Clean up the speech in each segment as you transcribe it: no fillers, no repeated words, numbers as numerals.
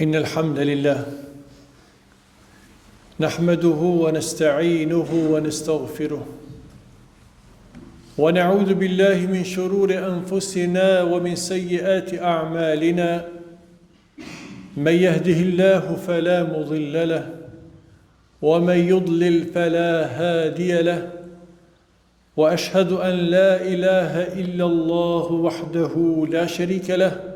إن الحمد لله نحمده ونستعينه ونستغفره ونعوذ بالله من شرور أنفسنا ومن سيئات أعمالنا من يهده الله فلا مضل له ومن يضلل فلا هادي له وأشهد أن لا إله إلا الله وحده لا شريك له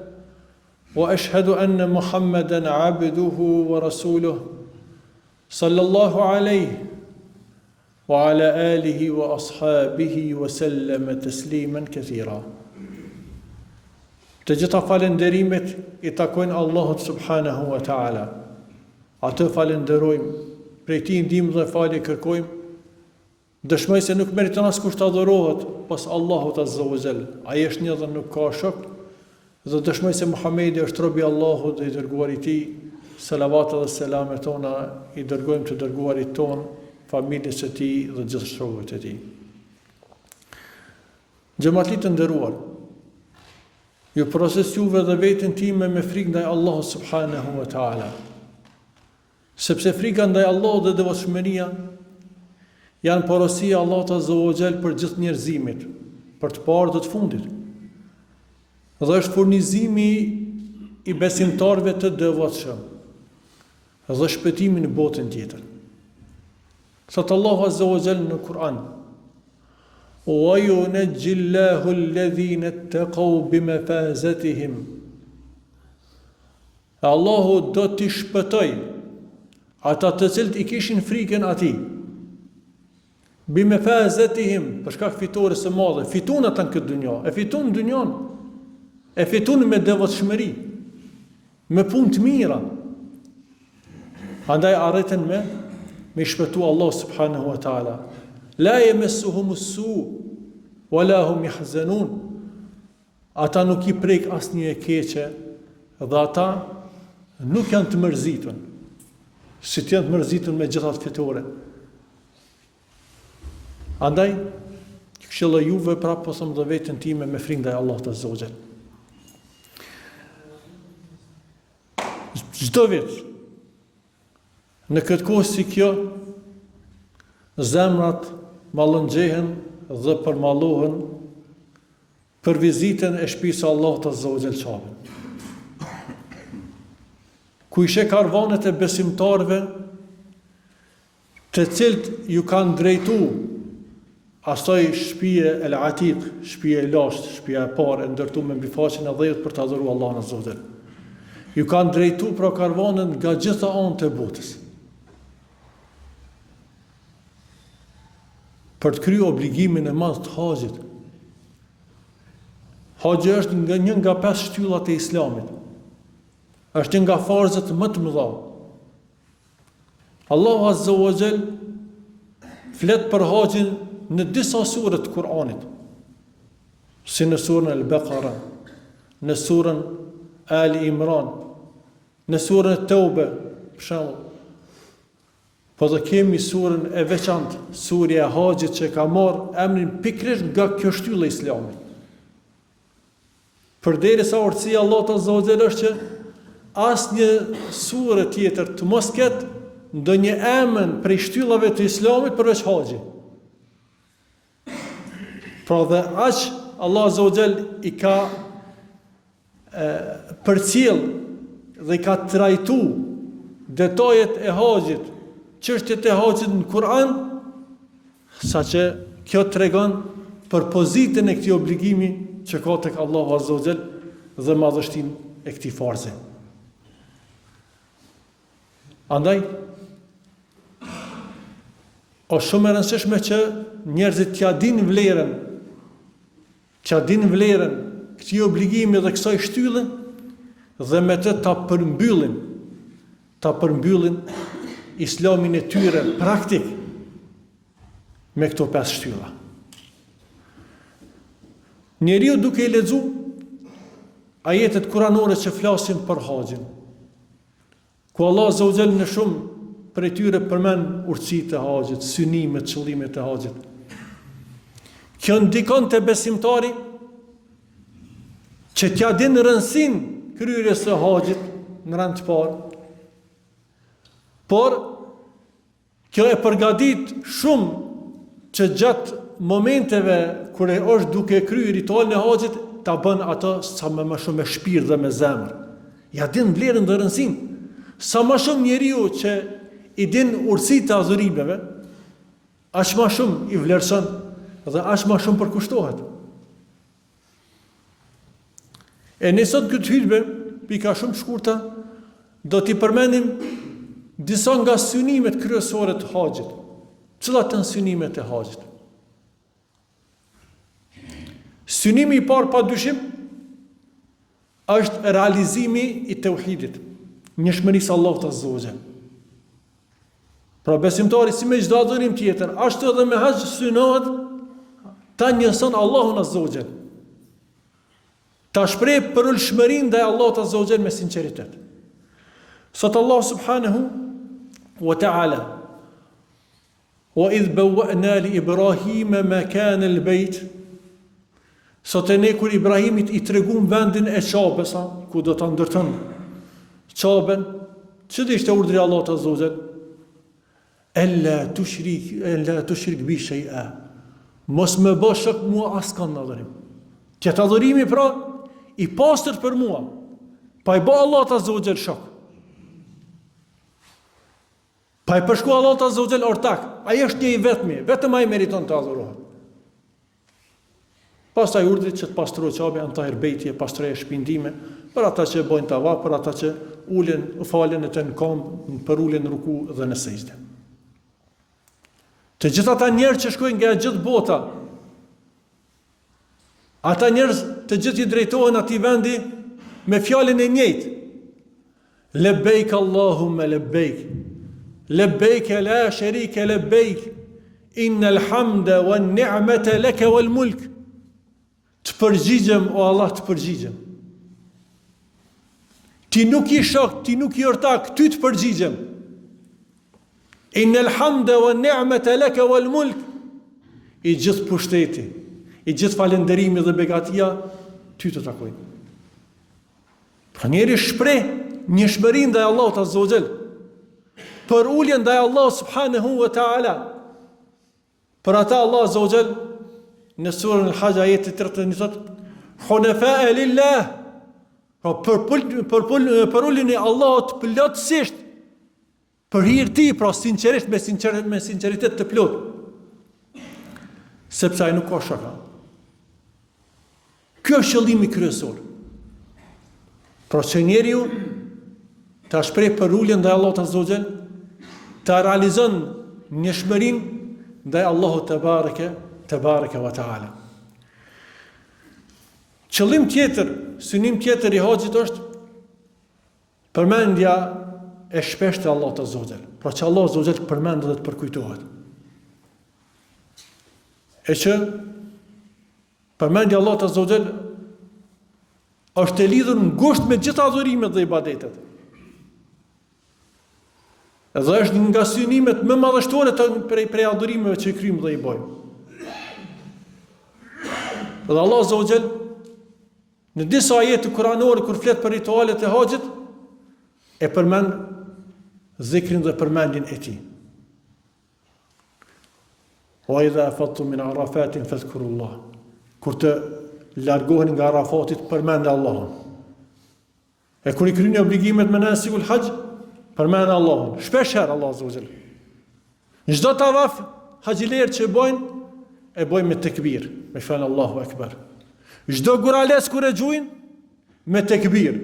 وأشهد أن محمدًا عبده ورسوله صلى الله عليه وعلى آله وأصحابه وسلم تسليما كثيرا. Të gjitha falenderimet I takojnë Allahut subhanahu wa ta'ala. Atë falenderojmë, prej Tij ndihmë dhe falje kërkojmë. Dëshmoj se nuk meriton askush të adhurohet pas Allahut azza wa jall. Ai është një dhe nuk ka shok. Dhe dëshmoj se Muhamedi është robi Allahut dhe I dërguari I Tij. Salavat dhe selamet tona I dërgojmë të dërguarit ton, familjes së Tij dhe gjithë shokëve të Tij. Xhamatli të nderuar, ju porosis juve dhe veten time me frikë ndaj Allahut subhanahu wa ta'ala. Sepse frika ndaj Allahut dhe devotshmëria janë porosia Allahut azza wa jall për gjithë njerëzimit, për të parë dhe të fundit. Dhe është furnizimi I besimtarëve të devotshëm dhe shpëtimi në botën tjetër. Thot Allahu azza wa jall në Kur'an: "Wa yunajjillahu alladhina ittaqaw bimafazatihim." Allahu do t'i shpëtoj ata të cilët I kishin frikën Atij. Bimafazatihim, për shkak fitores së madhe, fitun ata në këtë dunjë, e fitun dunjon, e fitun me devotshmëri, me punë të mira. Andaj arritën me shpëtu Allah subhanahu wa ta'ala. La yamassuhum as-su' wala hum yahzanun. Ata nuk I prek asnjë e keqe dhe ata nuk janë të mërzitur. Si të janë të mërzitur me gjithat fitore. Andaj, këshilla juve prapë po them dhe veten time me frikë ndaj Allahut azza wa jall. Çdo vit në këtë kohë si kjo, zemrat mallëngjehen dhe përmallohen për vizitën e shtëpisë së Allahut azza wa jall çave. Ku ishe karvanet e besimtarëve, të cilët ju kanë drejtu asaj shtëpie El Atiq, shtëpia e lashtë, shtëpia e parë e ndërtuar mbi faqen e dhëut për të adhuruar Allahun azza wa jall. Ju kanë drejtu pra karvanën nga gjitha anët e botës. Për të kryer obligimin e madh të haxhit. Haxhi është një nga 5 shtyllat e Islamit. Është një nga farzët më të mëdha. Allahu azza wa jall flet për haxhin në disa sure të Kur'anit. Si në surën Al-Baqara, në surën Ali Imran, në surën Tauba, për shembull. Po dhe kemi surën e veçantë, surja e Haxhit që ka marrë emrin pikërisht nga kjo shtyllë e Islamit. Përderisa urtësia e Allahut azza wa jall është që asnjë sure tjetër të mos ketë ndonjë emër prej shtyllave të Islamit përveç Haxhit. Pra dhe aq Allah azza wa jall I ka përcjell dhe I ka trajtu detajet e haxhit, çështjet e haxhit në Kur'an, saqë kjo tregon për pozitën e këtij obligimi që ka tek Allahu azza wa jall dhe madhështinë e këtij farze. Andaj është shumë e rëndësishme që njerëzit t'ia dinë vlerën këtij obligimi dhe kësaj shtylle dhe me të ta përmbyllin Islamin e tyre praktik me këto 5 shtylla. Njeriu duke I lexu ajetet kuranore që flasin për haxhin, ku Allah azza wa jall në shumë prej tyre përmend urtësitë e haxhit, synimet, qëllimet e haxhit. Kjo ndikon te besimtari që t'ja din rëndësinë kryerjes së haxhit në rand të parë. Por kjo e përgatit shumë që gjatë momenteve kur e është duke kryer ritualin e haxhit, ta bën ato sa më shumë me shpirt dhe me zemër. Ja din vlerën dhe rëndësinë. Sa më shumë njeriu që i din urtësitë e adhurimeve, aq më shumë i vlerëson dhe aq më shumë përkushtohet. E ne sot këtë hyrbe, pika shumë shkurta, do t'i përmendim disa nga synimet kryesore të haxhit. Cilat janë synimet e haxhit? Synimi i parë pa dyshim është realizimi i tauhidit, njëshmërisë Allahut Azza wa Jall. Pra besimtari si me çdo adhurim tjetër, ashtu edhe me haxh synohet ta njëson Allahun Azza wa Jall. Ta shpreh përulshmërinë ndaj Allahut Azza wa Jall me sinqeritet. Sot Allah subhanahu wa ta'ala wa idh bawwa'na li Ibrahima makana al-bayt. Sot e ne kur Ibrahimit i tregum vendin e Qabës, ku do ta ndërton Qabën, çdo ishte urdhri Allahut Azza wa Jall, ella tushrik bi shay'a. Mos më bësh shok mua askan në adhurim. Këtë adhurimi pra i pastër për mua, pa i bë Allahut Azza wa Jall shok. Pa i përshku Allahut Azza wa Jall ortak, ai është një i vetmi, vetëm ai meriton të adhurohet. Pastaj urdhri që të pastrohet Qabi, antahir bejtje, pastroje shpindime, për ata që bojnë tavaf, për ata që ulen, falen e të në këmbë, për ulen në ruku dhe në sejdë. Të gjithë ata njerëz që shkojnë nga gjithë bota, ata njerëz të gjithë i drejtohen atij vendi me fjalën e njëjtë. Lebejk Allahumma lebejk. Lebejk la sharika lebejk. Innal hamda wan ni'mata laka wal mulk. Të përgjigjem, o Allah, të përgjigjem. Ti nuk i shok, ti nuk i ortak, ty të përgjigjem. Innal hamda wan ni'mata laka wal mulk. I gjithë pushteti, i gjithë falënderimi dhe begatia, ty të takojnë. Pra njeri shpreh njëshmërinë ndaj Allahut Azza wa Jall, për uljen ndaj Allahut subhanahu wa ta'ala. Për ata Allah Azza wa Jall në surën Al-Hajj ajeti 31 thotë: "Hunafa'a lillah", për uljen e Allahut plotësisht, për hir ti, pra sinqerisht, me sinqeritet të plot. Sepse ai nuk ka shaka. Kjo është qëllimi kryesor. Pra që njeriu ta shpreh për uljen ndaj Allahut Azza wa Jall, ta realizon njëshmërinë ndaj Allahut te bareke wa taala. Qëllim tjetër, synim tjetër i haxhit është përmendja e shpeshtë e Allahut Azza wa Jall. Pra që Allahu Azza wa Jall përmendet dhe të përkujtohet. E që përmendja Allahut Azza wa Jall është e lidhur ngushtë me gjithë adhurimet dhe ibadetet. Edhe është nga synimet më madhështore prej adhurimeve që i kryjmë dhe i bojmë. Dhe Allah Azza wa Jall në disa ajete kuranore kur flet për ritualet e haxhit e përmend zikrin dhe përmendjen e tij. Wa idha afattum min arafatin fadhkurullah. Kur të largoheni nga Arafatit, përmendë Allahun. E kur i kryeni obligimet me nasikul haxh, përmendë Allahun. Shpesh herë Allah Azza wa Jall. Çdo tavaf haxhiler që e bojnë me tekbir, me fjalën Allahu Akbar. Çdo gurales kur e gjujnë, me tekbir.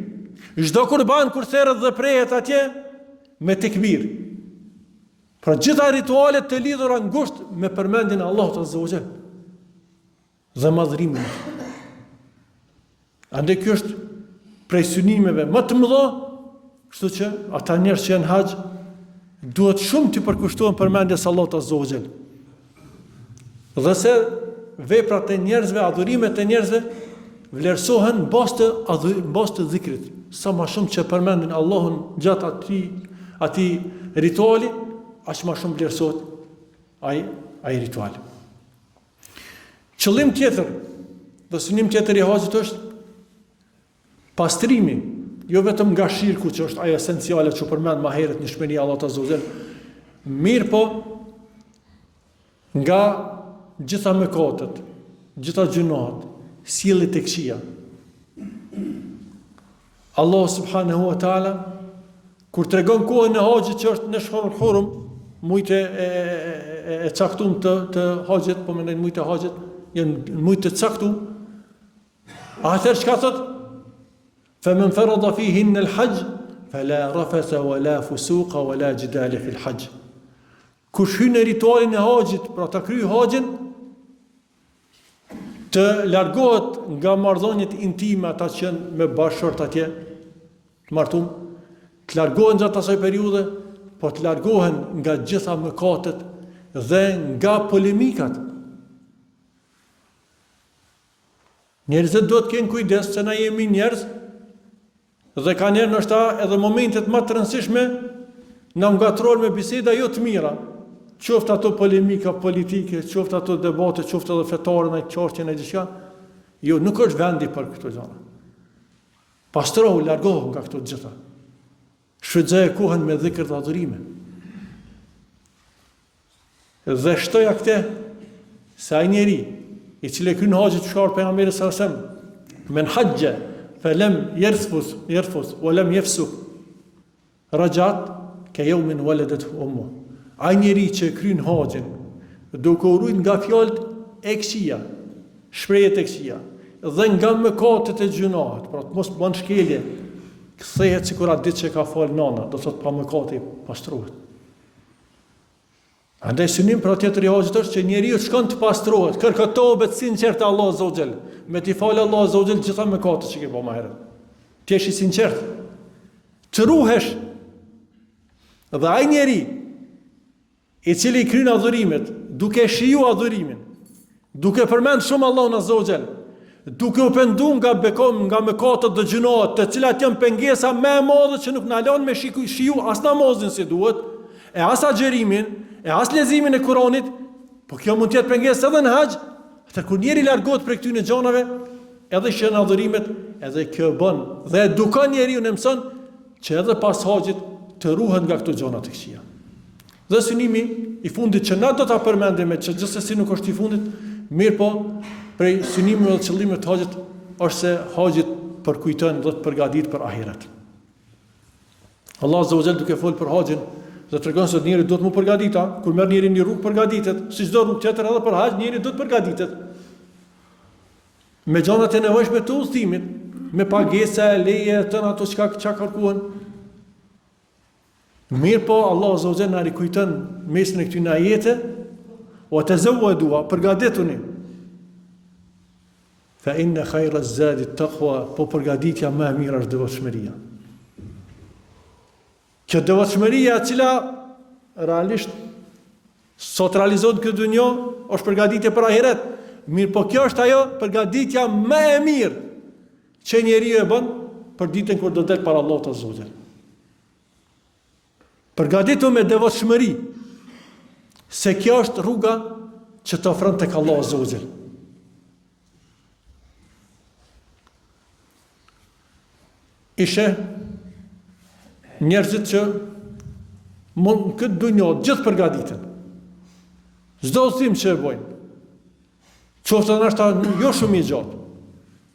Çdo kurban kur therrët dhe prehet atje, me tekbir. Pra gjitha ritualet të lidhura ngushtë me përmendjen e Allahut Azza wa Jall dhe madhrimin. Ande kjo është prej synimeve më të mëdha, kështu që ata njerëz që janë haxh duhet shumë të përkushtohen përmendjes Allahut Azza wa Jall. Dhe se veprat e njerëzve, adhurimet e njerëzve vlerësohen bazë të dhikrit. Sa më shumë që përmendin Allahun gjatë atij rituali, aq më shumë vlerësohet ai ritual. Qëllim tjetër dhe synim tjetër i haxhit është pastrimi jo vetëm nga shirku që është ajo esenciale që përmend më herët në shmëria Allahut Azza wa Jall, mirë po nga gjitha mëkatet, gjitha gjunohat, sjellet e këqija. Allah subhanahu wa taala kur tregon kohën e haxhit që është në shhurul hurum, mujtë e caktuar të haxhit, po mendoj mujtë e haxhit, janë mujtë të caktuar. Atëherë çka thot? فمن فرض فيهن الحج فلا رفث ولا فسوق ولا جدال في الحج. Kush hyn në ritualin e haxhit, pra ta kryej haxhin, të largohet nga marrëdhëniet intime ata që janë me bashkëshort atje, të martuar, të largohen gjatë asaj periudhe, po të largohen nga gjitha mëkatet dhe nga polemikat. Njerëzit duhet të kenë kujdes se na jemi njerëz dhe ka njerë nështë edhe momentet më të rëndësishme në ngatror me biseda jo të mira, qoftë ato polemika politike, qoftë ato debate, qoftë edhe fetare në qartje në gjithka, jo, nuk është vendi për këto gjëra. Pastrohu, largohu nga këto gjitha. Shfrytëzoje kohën me dhikr dhe adhurime. Dhe shtoja këte, se ai njeri, i cili kryen haxhin çfarë pejgamberi sallallahu alajhi wasallam, men hajja فلم يرفث ولم يفسق رجعت كيوم ولدته امه. Ai njeri që kryen haxhin duke u ruajtur nga fjalët e këqija, shprehjet e këqija dhe nga mëkatet e gjunohat, pra të mos bën shkelje, kthehet sikur atë ditë që ka fal nana, do thot pa mëkate pastrohet. Andaj synim për tjetër i haxhit është që njeriu shkon të pastrohet, kërkon tobet sinqert Allah Azza wa Jall, me t'i falë Allah Azza wa Jall gjitha mëkatet që ke bërë më herët. Ti je i sinqert. Të ruhesh. Dhe ai njeri i cili kryen adhurimet, duke shiju adhurimin, duke përmend shumë Allahun Azza wa Jall, duke u penduar nga mëkatet dhe gjunohat, të cilat janë pengesa më e madhe që nuk na lën me shiju as namazin si duhet, e as agjerimin, e as lezimin e Kuranit, po kjo mund të jetë pengesë edhe në haxh. Atë kur njeri largohet prej këtyre gjanave, edhe që në adhurimet, edhe kjo bën dhe edukon njeriu në mëson që edhe pas haxhit të ruhet nga këto gjana të këqija. Dhe synimi i fundit që na do ta përmendim, që gjithsesi nuk është i fundit, mirë po prej synimeve dhe qëllimeve të haxhit është se haxhi përkujton dhe të përgatit për ahiret. Allah Azza wa Jall duke folur për haxhin dhe tregon se njeriu duhet të mu përgatita, kur merr njeriu një rrugë përgatitet, si çdo rrugë tjetër edhe për haxh njeriu duhet të përgatitet. Me gjanat e nevojshme të udhëtimit, me pagesa, leje, të ato çka kërkuan. Mirë po Allah Azza wa Jall na rikujton mesin e këtyre ajete, o tazawwadu, përgatituni. Fa inna khayra az-zadi at-taqwa, po përgatitja më e mirë është devotshmëria. Kjo devotshmëria e cila realisht sot realizohet në këtë dunjë është përgatitje për ahiret. Mirë, po kjo është ajo përgatitja më e mirë që njeriu e bën për ditën kur do del para Allahut Azza wa Jall. Përgatitu me devotshmëri, se kjo është rruga që të ofron tek Allahu Azza wa Jall. Ishe njerëzit që mund këtë dunjë gjithë përgatiten. Çdo udhim që e bojnë, qoftë ndoshta jo shumë i gjatë,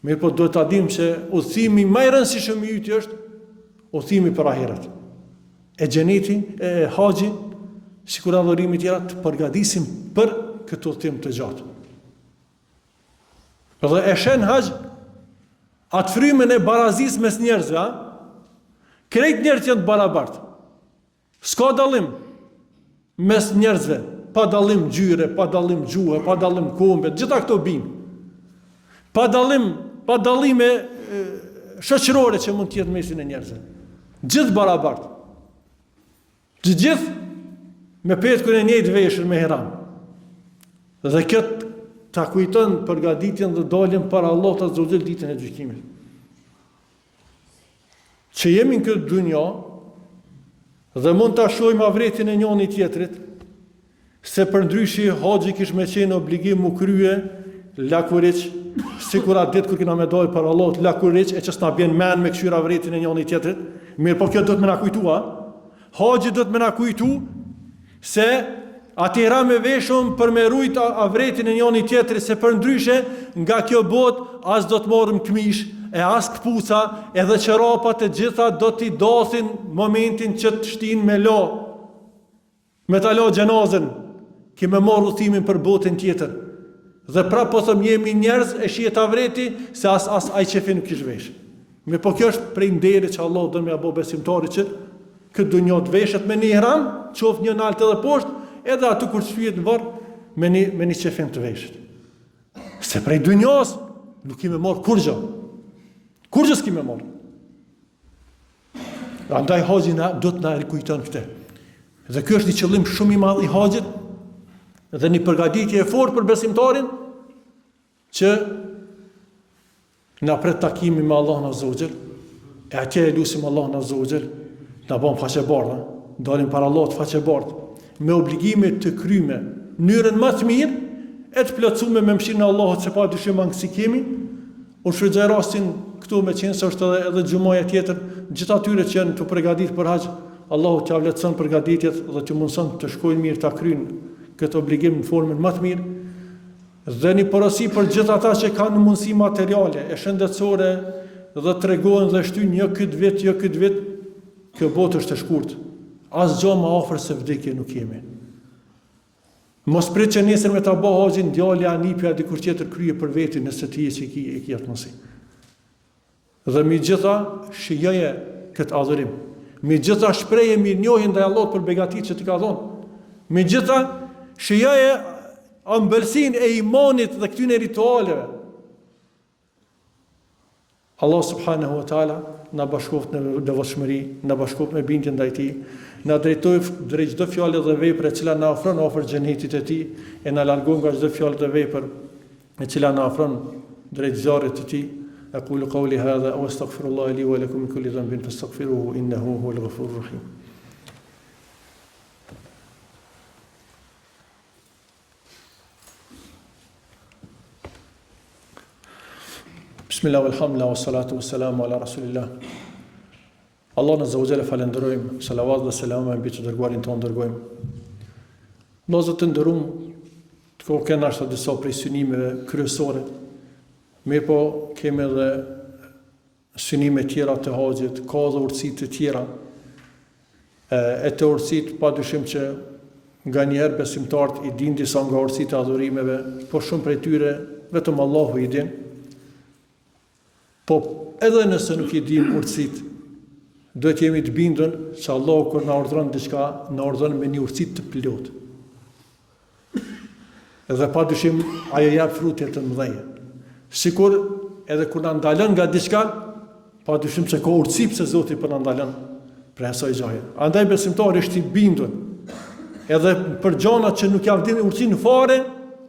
mirë po duhet ta dimë se udhimi më i rëndësishëm i yt është udhimi për ahiret. E xheneti, e haxhi, sikur adhurimi të tjera të përgatisim për këtë udhim të gjatë. Dhe e shen haxh atë frymën e barazisë mes njerëzve, krejt njerëzit janë të barabartë. S'ka dallim mes njerëzve, pa dallim gjyre, pa dallim gjuhë, pa dallim kombe, gjitha këto bijnë. Pa dallime shoqërore që mund të jetë mesin e njerëzve. Gjithë barabartë. Të gjithë me petkun e njëjtë veshur me ihram. Dhe këtë ta kujton përgatitjen dhe daljen para Allahut Azza wa Jall ditën e gjykimit. Që jemi në këtë dunjë dhe mund ta shohim avretin e njëri tjetrit, se përndryshi haxhi kish me qenë obligim u krye lakuriç sikur atë ditë kur kena me dojë për Allah të lakuriq e që s'na bjen men me këshyra vretin e njëri tjetrit. Mirë, po kjo do të më na kujtua. Haxhi do të më na kujtu se atëra me veshëm për me rujt avretin e njëri tjetrit, se për ndryshe nga kjo botë as do të morëm këmish, e as këpuca, edhe qerapat e gjitha do t'i dasin momentin që të shtin me lo. Me ta lo gjenazën, ki me marrë udhëtimin për botën tjetër. Dhe prapë po thëm jemi njerëz e shihet avreti se as ai qefi nuk kish vesh. Me po kjo është prej nderit që Allah do me abo besimtari që këtë dunjë të veshet me një ihram, qoft një nalt edhe poshtë, edhe aty kur shpihet në varr me një qefin të veshit. Se prej dunjës nuk kime marrë kur gjë. Kur gjë s'kime marrë. Andaj haxhi do të na rikujton këtë. Dhe ky është një qëllim shumë i madh i haxhit dhe një përgatitje e fortë për besimtarin që na pret takimi me Allahun Azza wa Jall, e atje e lutim Allahun Azza wa Jall na bën faqe bardhë, dalim para Allahut faqe bardhë, me obligime të kryme, mënyrën më të mirë e të plotësuar me mëshirën e Allahut, se pa dyshim angësi kemi. Unë shfrytëzoj rastin këtu me qenë se është edhe xhumaja tjetër, gjithë atyre që janë të përgatitur për haxh, Allahu t'ia vlerëson përgatitjet dhe t'u mundson të shkojnë mirë ta kryjnë këtë obligim në formën më të mirë. Dhe një porosi për gjithë ata që kanë mundësi materiale e shëndetësore dhe tregojnë dhe shtyjnë jo këtë vit, kjo botë është e shkurtë. Asgjë më afër se vdekje nuk kemi. Mos prit që nesër me ta bëj haxhin djalë anipja dikur tjetër krye për veti nëse ti je i ki atë mundësi. Dhe mi gjitha shijoje këtë adhurim. Mi gjitha shpreje mirënjohje ndaj Allahut për begatitë që t'i ka dhënë. Mi gjitha shijoje ëmbëlsinë e imanit dhe këtyre ritualeve. Allah subhanahu wa taala na bashkoft në devotshmëri, na bashkoft me bindje ndaj tij, na drejtoj drejt çdo fjale dhe vepre e cila na ofron afër xhenetit të tij, e na largon nga çdo fjalë dhe vepër e cila na ofron drejt zjarrit të tij. Aqulu qawli hadha wa astaghfirullaha li wa lakum min kulli dhanbin fastaghfiruhu innahu huwal ghafurur rahim. Bismillah, alhamdulillah, wassalatu wassalamu ala rasulillah. Allah Azza wa Jalla falenderojmë, salavat dhe selam mbi të dërguarin tonë dërgojmë. Vëllezër të nderuam, të kemi ashtu disa prej synimeve kryesore. Mirë po, kemi edhe synime tjera të haxhit, ka dhe urtësi të tjera. E të urtësit, pa dyshim që nga njerë besimtarët i din disa nga urtësit e adhurimeve, po shumë prej tyre, vetëm Allahu i din. Po edhe nëse nuk i dim urtësit, do të jemi të bindën që Allahu kur na urdhëron diçka, na urdhëron me një urtësi të plotë. Edhe pa dyshim ajo jep frutet të mëdha. Sikur edhe kur na ndalon nga diçka, pa dyshim se ka urtësi pse Zoti po na ndalon për asaj gjaje. Andaj besimtari është i bindur. Edhe për gjëra që nuk ja vjen urtësi në fare,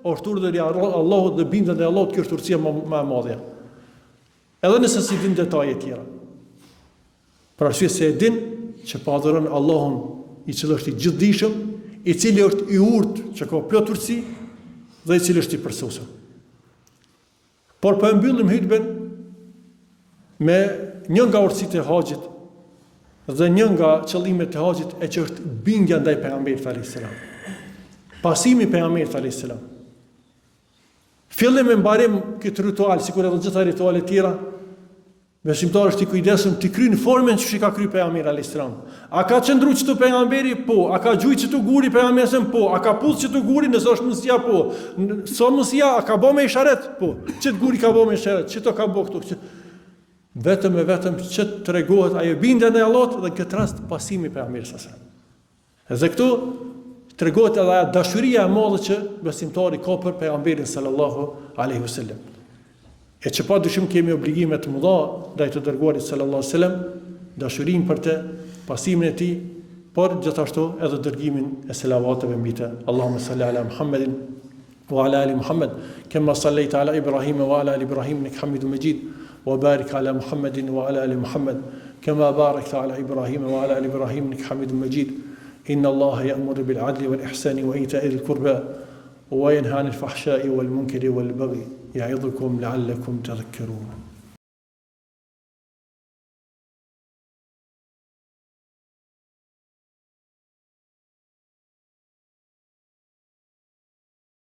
është urdhëri i Allahut dhe bindja ndaj Allahut, kjo është urtësia më e madhe. Edhe nëse si din detaje tjera. Për arsye se e din që pa adhuron Allahun i cili është i gjithdijshëm, i cili është i urtë që ka plot urtësi dhe i cili është i përsosur. Por po e mbyllim hutben me një nga urtësitë e haxhit dhe një nga qëllimet e haxhit e që është bindja ndaj pejgamberit alayhis salam. Pasimi i pejgamberit alayhis salam. Fillim me mbarim këtë ritual, sikur edhe gjitha ritualet tjera, besimtari është i kujdesshëm të kryejë në formën që ka kryer pejgamberi alayhis salam. A ka qëndruar çtu pejgamberi? Po. A ka gjujë çtu guri pejgamberin? Po. A ka puth çtu guri nëse është mundësia? Po. Sa mundësia? A ka bë me isharet? Po. Çet guri ka bë me isharet? Çto ka bë këtu? Vetëm që tregohet ajo bindja ndaj Allahut dhe në këtë rast pasimi i pejgamberit sallallahu alajhi wasallam. Dhe këtu tregohet edhe ajo dashuria e madhe që besimtari ka për pejgamberin sallallahu alaihi wasallam. E që pa dyshim kemi obligime të mëdha ndaj të dërguarit sallallahu alaihi wasallam, dashurinë për të, pasimin e tij, por gjithashtu edhe dërgimin e selavateve mbi të. Allahumma salli ala Muhammedin wa ala ali Muhammad, kama sallaita ala Ibrahim wa ala ali Ibrahim innaka Hamidum Majid, wa barik ala Muhammedin wa ala ali Muhammad, kama barakta ala Ibrahim wa ala ali Ibrahim innaka Hamidum Majid. إن الله يأمر بالعدل والإحسان وإيتاء ذي القربى وينهى عن الفحشاء والمنكر والبغي يعظكم لعلكم تذكرون